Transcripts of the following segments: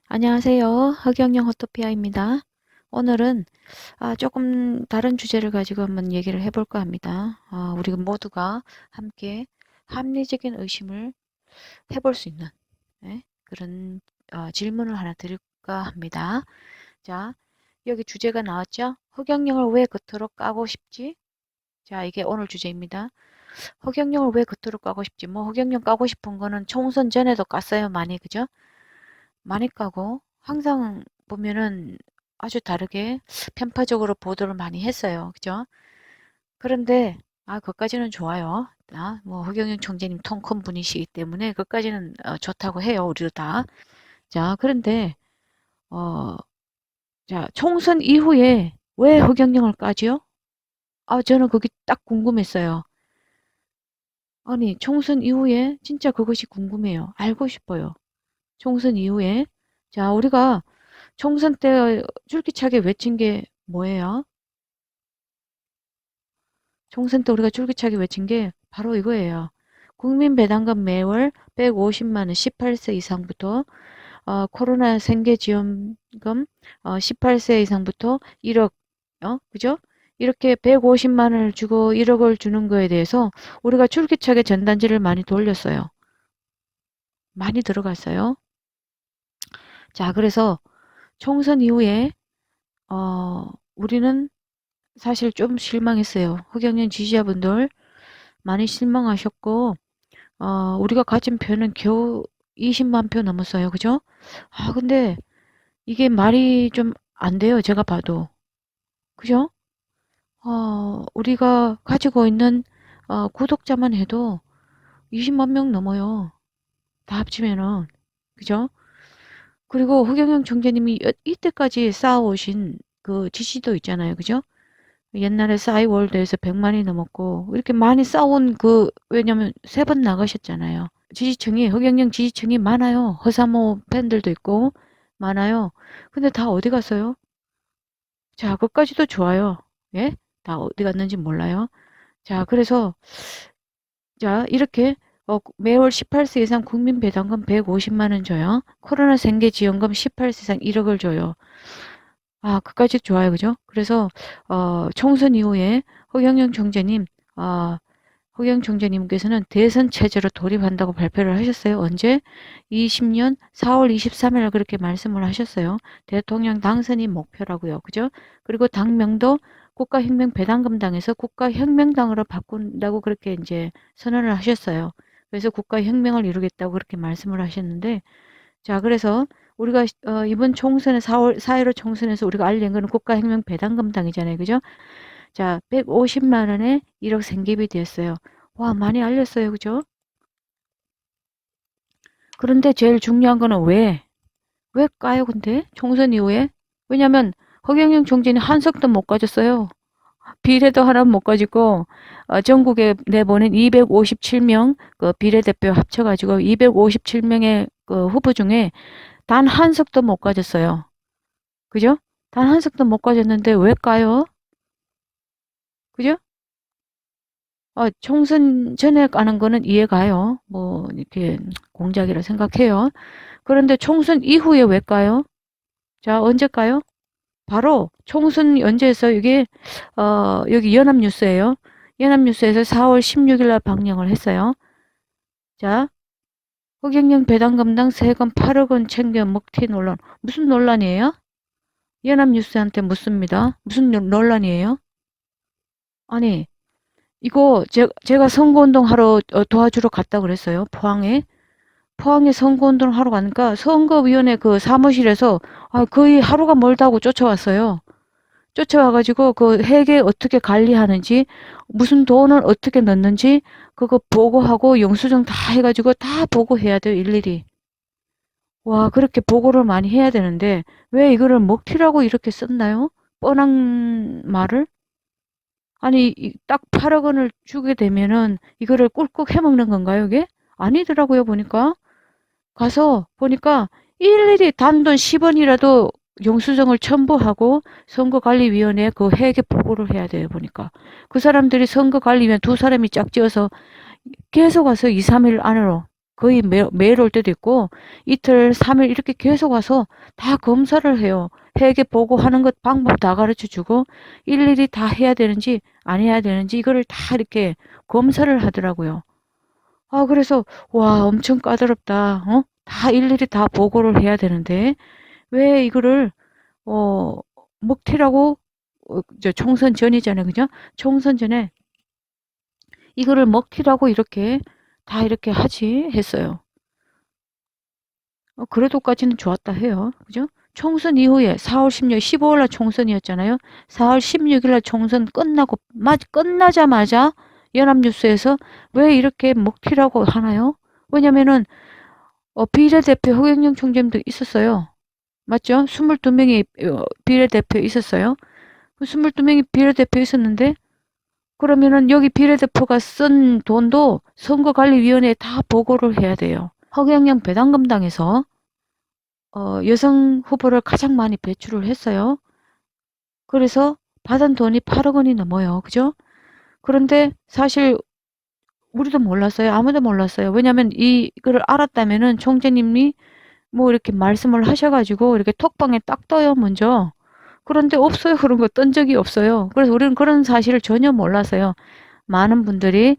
안녕하세요. 허경영 호토피아입니다. 오늘은 조금 다른 주제를 가지고 한번 얘기를 해볼까 합니다. 우리 모두가 함께 합리적인 의심을 해볼 수 있는 그런 질문을 하나 드릴까 합니다. 자, 여기 주제가 나왔죠? 허경영을 왜 겉으로 까고 싶지? 자, 이게 오늘 주제입니다. 허경영을 왜 겉으로 까고 싶지? 뭐 허경영 까고 싶은 거는 총선 전에도 깠어요. 많이, 그죠? 많이 까고 항상 보면은 아주 다르게 편파적으로 보도를 많이 했어요. 그죠? 그런데 그까지는 좋아요. 뭐 허경영 총재님 통 큰 분이시기 때문에 그까지는 좋다고 해요. 우리도 다. 자, 그런데 어, 자, 총선 이후에 왜 허경영을 까지요? 저는 그게 딱 궁금했어요. 아니, 총선 이후에 진짜 그것이 궁금해요. 알고 싶어요. 총선 이후에. 자, 우리가 총선 때 줄기차게 외친 게 뭐예요? 총선 때 우리가 줄기차게 외친 게 바로 이거예요. 국민 배당금 매월 150만 원 18세 이상부터 코로나 생계지원금 18세 이상부터 1억 그죠? 이렇게 150만 원을 주고 1억을 주는 거에 대해서 우리가 줄기차게 전단지를 많이 돌렸어요. 많이 들어갔어요. 자, 그래서 총선 이후에 우리는 사실 좀 실망했어요. 허경영 지지자분들 많이 실망하셨고 우리가 가진 표는 겨우 20만 표 넘었어요. 그죠? 근데 이게 말이 좀 안 돼요. 제가 봐도. 그죠? 우리가 가지고 있는 구독자만 해도 20만 명 넘어요. 다 합치면은. 그죠? 그리고 허경영 총재님이 이때까지 쌓아오신 그 지지도 있잖아요. 그죠? 옛날에 싸이월드에서 100만이 넘었고 이렇게 많이 쌓아온 왜냐면 세 번 나가셨잖아요. 지지층이 허경영 지지층이 많아요. 허사모 팬들도 있고 많아요. 근데 다 어디 갔어요? 자, 그것까지도 좋아요. 예? 다 어디 갔는지 몰라요. 자, 그래서 자, 이렇게 매월 18세 이상 국민 배당금 150만 원 줘요. 코로나 생계 지원금 18세 이상 1억을 줘요. 그까지 좋아요. 그죠? 그래서 총선 이후에 허경영 총재님 어, 허경 총재님께서는 대선 체제로 돌입한다고 발표를 하셨어요. 언제? 20년 4월 23일 그렇게 말씀을 하셨어요. 대통령 당선이 목표라고요. 그죠? 그리고 당명도 국가혁명배당금당에서 국가혁명당으로 바꾼다고 그렇게 이제 선언을 하셨어요. 그래서 국가혁명을 이루겠다고 그렇게 말씀을 하셨는데 자, 그래서 우리가 이번 총선에 4.15 총선에서 우리가 알린 거는 국가혁명배당금당이잖아요. 그죠? 자, 150만 원에 1억 생기비 됐어요. 와, 많이 알렸어요. 그죠? 그런데 제일 중요한 거는 왜 까요, 근데? 총선 이후에? 왜냐면 허경영 총재는 한석도 못 가졌어요. 비례도 하나 못 가지고 전국에 내보낸 257명 그 비례대표 합쳐가지고 257명의 그 후보 중에 단 한석도 못 가졌어요. 그죠? 단 한석도 못 가졌는데 왜 까요? 그죠? 총선 전에 까는 거는 이해가요. 뭐 이렇게 공작이라 생각해요. 그런데 총선 이후에 왜 까요? 자, 언제 까요? 바로 총선 연재에서 이게 여기 연합뉴스예요. 연합뉴스에서 4월 16일 날 방영을 했어요. 자, 허경영 배당금당 세금 8억 원 챙겨 먹튀 논란. 무슨 논란이에요? 연합뉴스한테 묻습니다. 무슨 논란이에요? 아니, 이거 제가 선거운동 하러 도와주러 갔다 그랬어요. 포항에 선거운동 하러 가니까 선거위원회 그 사무실에서 거의 하루가 멀다고 쫓아왔어요. 쫓아와가지고 그 회계 어떻게 관리하는지 무슨 돈을 어떻게 넣는지 그거 보고하고 영수증 다 해가지고 다 보고해야 돼요. 일일이. 와, 그렇게 보고를 많이 해야 되는데 왜 이거를 먹튀라고 이렇게 썼나요? 뻔한 말을? 아니 딱 8억 원을 주게 되면은 이거를 꿀꺽 해먹는 건가요, 이게? 아니더라고요, 보니까. 가서 보니까 일일이 단돈 10원이라도 영수증을 첨부하고 선거관리위원회에 그 회계 보고를 해야 돼요, 보니까. 그 사람들이 선거관리위원 두 사람이 짝지어서 계속 와서 2, 3일 안으로. 거의 매일 올 때도 있고 이틀, 3일 이렇게 계속 와서 다 검사를 해요. 회계 보고하는 것 방법 다 가르쳐 주고 일일이 다 해야 되는지 안 해야 되는지 이거를 다 이렇게 검사를 하더라고요. 아, 그래서 와, 엄청 까다롭다. 다 일일이 다 보고를 해야 되는데 왜 이거를 어, 먹튀라고 총선 전이잖아요. 그죠? 총선 전에 이거를 먹튀라고 이렇게 다 이렇게 하지 했어요. 그래도까지는 좋았다 해요. 그죠? 총선 이후에 4월 16일, 15일 날 총선이었잖아요. 4월 16일 날 총선 끝나고 끝나자마자 연합뉴스에서 왜 이렇게 먹튀라고 하나요? 왜냐면은 비례대표 허경영 총재님도 있었어요. 맞죠? 22명이 비례대표 있었어요. 22명이 비례대표 있었는데 그러면은 여기 비례대표가 쓴 돈도 선거관리위원회에 다 보고를 해야 돼요. 허경영 배당금당에서 여성 후보를 가장 많이 배출을 했어요. 그래서 받은 돈이 8억 원이 넘어요. 그죠? 그런데 사실 우리도 몰랐어요. 아무도 몰랐어요. 왜냐면 이거를 알았다면은 총재님이 뭐 이렇게 말씀을 하셔가지고 이렇게 톡방에 딱 떠요, 먼저. 그런데 없어요. 그런 거 뜬 적이 없어요. 그래서 우리는 그런 사실을 전혀 몰랐어요. 많은 분들이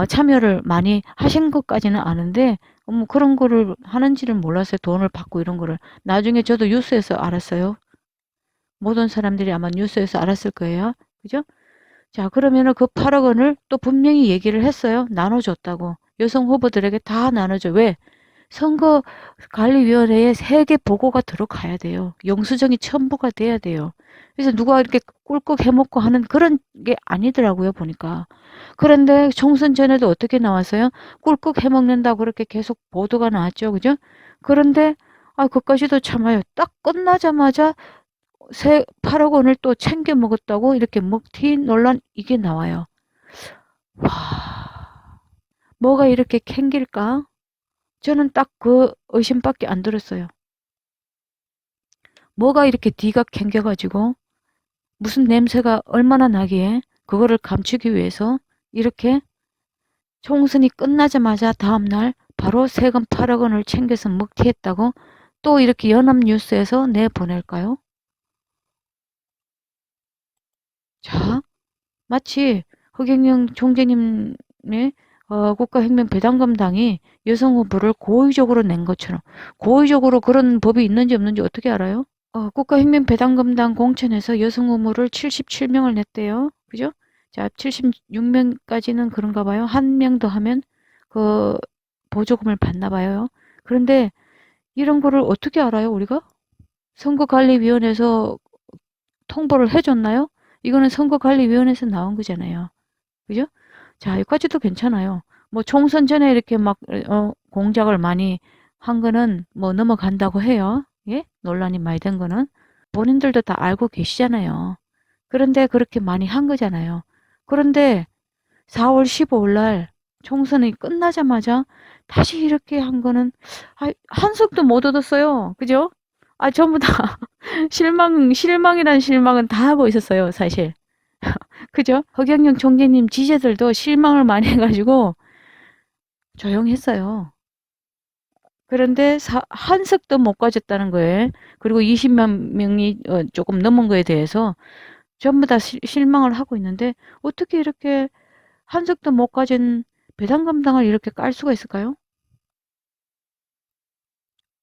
참여를 많이 하신 것까지는 아는데 뭐 그런 거를 하는지를 몰랐어요. 돈을 받고 이런 거를. 나중에 저도 뉴스에서 알았어요. 모든 사람들이 아마 뉴스에서 알았을 거예요. 그죠? 자, 그러면은 그 8억 원을 또 분명히 얘기를 했어요. 나눠줬다고. 여성 후보들에게 다 나눠줘. 왜? 선거관리위원회에 세개 보고가 들어가야 돼요. 영수증이 첨부가 돼야 돼요. 그래서 누가 이렇게 꿀꺽 해먹고 하는 그런 게 아니더라고요, 보니까. 그런데 총선 전에도 어떻게 나왔어요? 꿀꺽 해먹는다고 그렇게 계속 보도가 나왔죠, 그죠? 그런데, 그까지도 참아요. 딱 끝나자마자 8억 원을 또 챙겨 먹었다고 이렇게 먹튀 논란 이게 나와요. 와, 뭐가 이렇게 캥길까? 저는 딱 그 의심밖에 안 들었어요. 뭐가 이렇게 뒤가 캥겨가지고 무슨 냄새가 얼마나 나기에 그거를 감추기 위해서 이렇게 총선이 끝나자마자 다음날 바로 세금 8억 원을 챙겨서 먹튀했다고 또 이렇게 연합뉴스에서 내보낼까요? 자, 마치 허경영 총재님의 국가혁명배당금당이 여성 후보를 고의적으로 낸 것처럼 고의적으로 그런 법이 있는지 없는지 어떻게 알아요? 국가혁명배당금당 공천에서 여성 후보를 77명을 냈대요. 그죠? 자, 76명까지는 그런가 봐요. 한 명 더 하면 그 보조금을 받나 봐요. 그런데 이런 거를 어떻게 알아요, 우리가? 선거관리위원회에서 통보를 해줬나요? 이거는 선거관리위원회에서 나온 거잖아요. 그죠? 자, 여기까지도 괜찮아요. 뭐 총선 전에 이렇게 막 공작을 많이 한 거는 뭐 넘어간다고 해요. 예? 논란이 많이 된 거는. 본인들도 다 알고 계시잖아요. 그런데 그렇게 많이 한 거잖아요. 그런데 4월 15일 날 총선이 끝나자마자 다시 이렇게 한 거는 한석도 못 얻었어요. 그죠? 전부 다 실망이란 실망은 다 하고 있었어요, 사실. 그죠? 허경영 총재님 지지자들도 실망을 많이 해가지고 조용했어요. 그런데 한석도 못 가졌다는 거예요. 그리고 20만 명이 조금 넘은 거에 대해서 전부 다 실망을 하고 있는데 어떻게 이렇게 한석도 못 가진 배당감당을 이렇게 깔 수가 있을까요?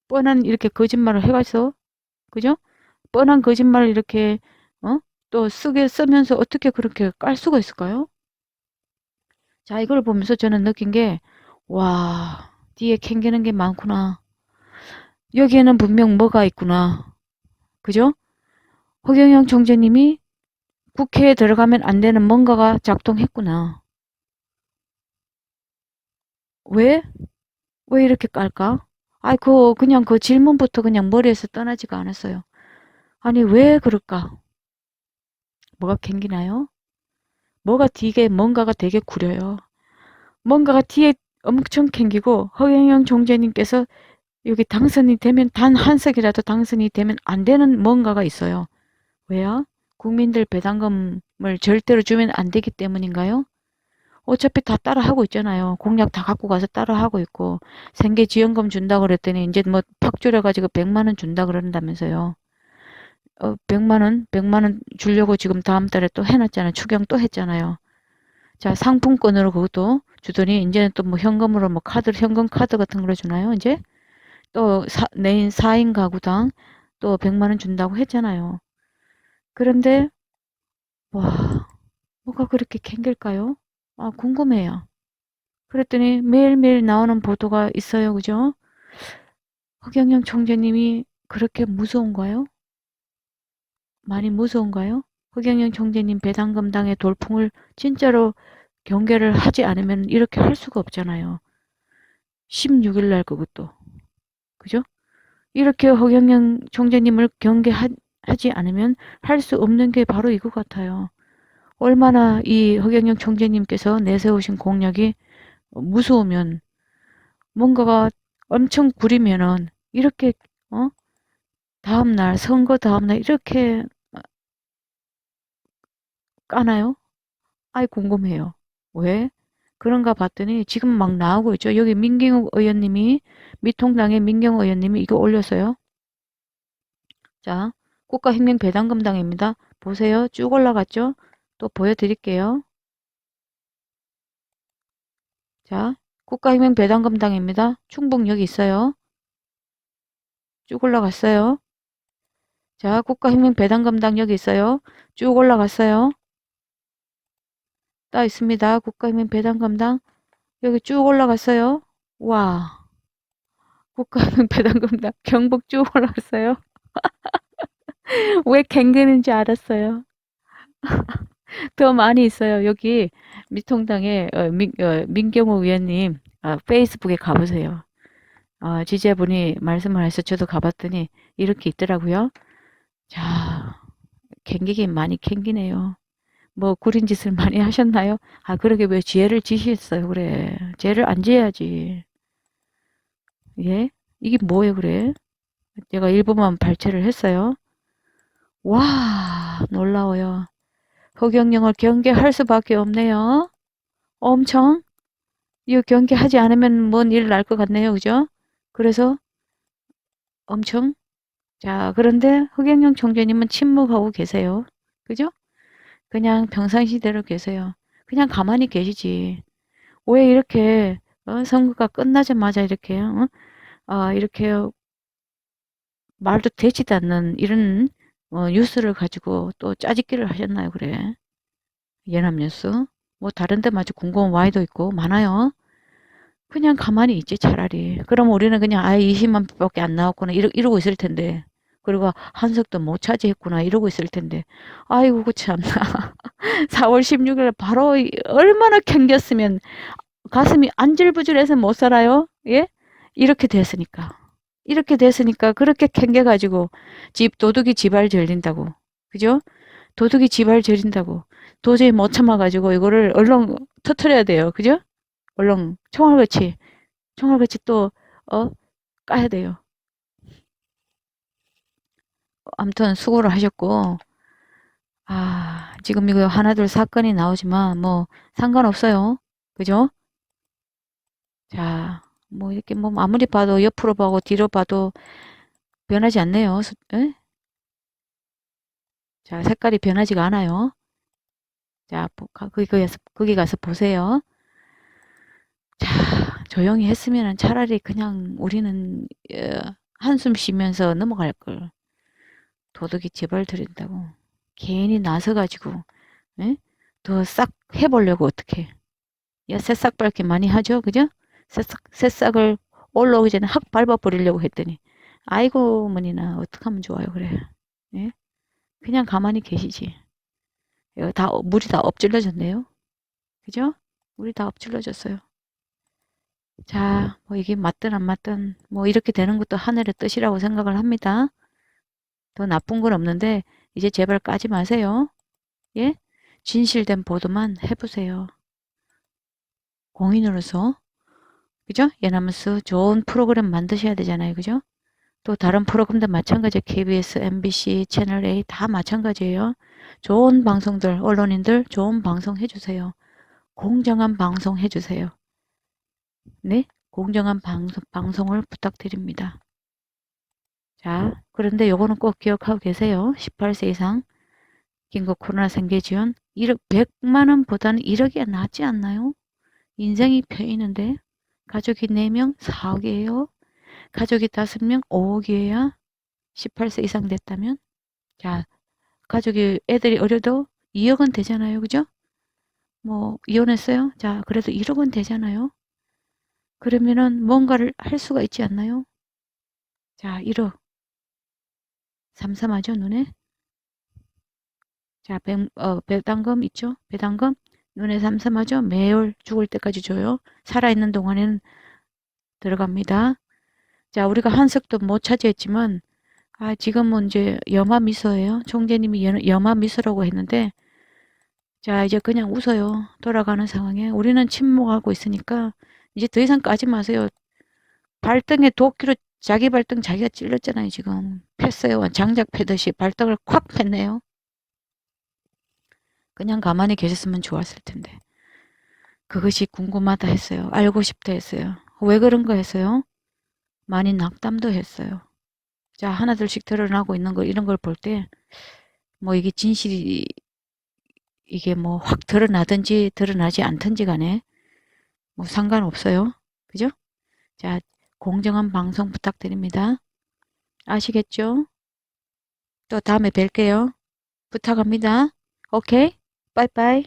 뻔한 이렇게 거짓말을 해가지고 그죠? 뻔한 거짓말을 이렇게 또 쓰면서 어떻게 그렇게 깔 수가 있을까요? 자, 이걸 보면서 저는 느낀 게 와, 뒤에 캥기는 게 많구나. 여기에는 분명 뭐가 있구나. 그죠? 허경영 총재님이 국회에 들어가면 안 되는 뭔가가 작동했구나. 왜? 왜 이렇게 깔까? 그냥 그 질문부터 그냥 머리에서 떠나지가 않았어요. 아니, 왜 그럴까? 뭐가 캥기나요? 뭐가 뒤에 뭔가가 되게 구려요. 뭔가가 뒤에 엄청 캥기고 허경영 총재님께서 여기 당선이 되면 단 한 석이라도 당선이 되면 안 되는 뭔가가 있어요. 왜요? 국민들 배당금을 절대로 주면 안 되기 때문인가요? 어차피 다 따라 하고 있잖아요. 공약 다 갖고 가서 따라 하고 있고 생계지원금 준다 그랬더니 이제 뭐 팍 줄여가지고 100만 원 준다 그런다면서요. 100만 원 주려고 지금 다음 달에 또 해놨잖아요. 추경 또 했잖아요. 자, 상품권으로 그것도 주더니 이제는 또 뭐 현금으로 뭐 카드, 현금 카드 같은 걸 주나요? 이제 또 내인 4인 가구당 또 100만 원 준다고 했잖아요. 그런데 와, 뭐가 그렇게 캥길까요? 아, 궁금해요. 그랬더니 매일매일 나오는 보도가 있어요. 그죠? 허경영 총재님이 그렇게 무서운가요? 많이 무서운가요? 허경영 총재님 배당금당의 돌풍을 진짜로 경계를 하지 않으면 이렇게 할 수가 없잖아요. 16일 날 그것도. 그죠? 이렇게 허경영 총재님을 경계하지 않으면 할 수 없는 게 바로 이거 같아요. 얼마나 이 허경영 총재님께서 내세우신 공약이 무서우면 뭔가가 엄청 구리면은 이렇게 어? 다음날 선거 다음날 이렇게 까나요? 아이 궁금해요. 왜? 그런가 봤더니 지금 막 나오고 있죠. 여기 민경욱 의원님이 미통당의 민경욱 의원님이 이거 올렸어요. 자, 국가혁명배당금당입니다. 보세요. 쭉 올라갔죠? 또 보여드릴게요. 자, 국가혁명배당금당입니다. 충북 여기 있어요. 쭉 올라갔어요. 자, 국가혁명배당금당 여기 있어요. 쭉 올라갔어요. 따 있습니다. 국가혁명배당금당 여기 쭉 올라갔어요. 와, 국가혁명배당금당 경북 쭉 올라갔어요. 왜 갱그는지 알았어요. 더 많이 있어요. 여기 미통당의 민경호 의원님 페이스북에 가보세요. 지지자분이 말씀을 해서 저도 가봤더니 이렇게 있더라고요. 자, 캥기긴 많이 캥기네요. 뭐 구린 짓을 많이 하셨나요? 그러게 왜 죄를 지셨어요, 그래. 죄를 안 지어야지. 예? 이게 뭐예요, 그래? 제가 일부만 발췌를 했어요. 와, 놀라워요. 허경영을 경계할 수밖에 없네요. 엄청. 이거 경계하지 않으면 뭔 일 날 것 같네요, 그죠? 그래서 엄청. 자, 그런데 허경영 총재님은 침묵하고 계세요. 그죠? 그냥 평상시대로 계세요. 그냥 가만히 계시지. 왜 이렇게 선거가 끝나자마자 이렇게 이렇게 말도 되지도 않는 이런 뉴스를 가지고 또 짜집기를 하셨나요? 그래. 연합뉴스. 뭐 다른 데 마치 궁금한 와이도 있고 많아요. 그냥 가만히 있지 차라리. 그럼 우리는 그냥 20만 표밖에 안 나왔구나 이러고 있을 텐데. 그리고 한석도 못 차지했구나 이러고 있을 텐데. 아이고 그 참나. 4월 16일 바로 얼마나 캥겼으면 가슴이 안질부질해서 못 살아요. 예? 이렇게 됐으니까. 이렇게 됐으니까 그렇게 캥겨가지고 도둑이 지발 절린다고. 그죠? 도둑이 지발 절인다고. 도저히 못 참아가지고 이거를 얼른 터트려야 돼요. 그죠? 얼른 총알같이 또 까야 돼요. 아무튼 수고를 하셨고 지금 이거 하나둘 사건이 나오지만 뭐 상관없어요. 그죠? 자, 뭐 이렇게 뭐 아무리 봐도 옆으로 봐도 뒤로 봐도 변하지 않네요. 에? 자, 색깔이 변하지가 않아요. 자, 거기 가서 보세요. 자, 조용히 했으면 차라리 그냥 우리는 한숨 쉬면서 넘어갈 걸. 도둑이 재발 들인다고. 괜히 나서가지고 더 싹 해보려고 어떻게. 야, 새싹 밟기 많이 하죠, 그죠? 새싹을 올라오기 전에 확 밟아버리려고 했더니 아이고 머니나 어떡하면 좋아요, 그래. 예? 그냥 가만히 계시지. 이거 다 물이 다 엎질러졌네요. 그죠? 물이 다 엎질러졌어요. 자, 뭐 이게 맞든 안 맞든 뭐 이렇게 되는 것도 하늘의 뜻이라고 생각을 합니다. 더 나쁜 건 없는데 이제 제발 까지 마세요. 예? 진실된 보도만 해보세요. 공인으로서. 그죠? 예나무스 좋은 프로그램 만드셔야 되잖아요. 그죠? 또 다른 프로그램도 마찬가지예요. KBS, MBC, 채널A 다 마찬가지예요. 좋은 방송들, 언론인들 좋은 방송 해주세요. 공정한 방송 해주세요. 네? 공정한 방송을 부탁드립니다. 자, 그런데 요거는 꼭 기억하고 계세요. 18세 이상 긴급 코로나 생계 지원 1억 100만 원보다는 1억이 낫지 않나요? 인생이 펴있는데 가족이 4명 4억이에요. 가족이 5명 5억이에요. 18세 이상 됐다면 자, 가족이 애들이 어려도 2억은 되잖아요. 그죠? 뭐 이혼했어요? 자, 그래도 1억은 되잖아요. 그러면은 뭔가를 할 수가 있지 않나요? 자, 1억 삼삼하죠, 눈에? 자, 배당금 있죠? 배당금 눈에 삼삼하죠? 매월 죽을 때까지 줘요. 살아있는 동안에는 들어갑니다. 자, 우리가 한석도 못 차지했지만 지금은 이제 염화미소예요. 총재님이 염화미소라고 했는데 자, 이제 그냥 웃어요. 돌아가는 상황에. 우리는 침묵하고 있으니까 이제 더 이상 까지 마세요. 발등에 도끼로 자기 발등 자기가 찔렀잖아요, 지금. 팼어요. 장작 패듯이 발등을 콱 팼네요. 그냥 가만히 계셨으면 좋았을 텐데. 그것이 궁금하다 했어요. 알고 싶다 했어요. 왜 그런 거 했어요? 많이 낙담도 했어요. 자, 하나둘씩 드러나고 있는 거, 이런 걸 볼 때, 뭐 이게 진실이, 이게 뭐 확 드러나든지 드러나지 않든지 간에 뭐 상관없어요. 그죠? 자, 공정한 방송 부탁드립니다. 아시겠죠? 또 다음에 뵐게요. 부탁합니다. 오케이? 빠이빠이.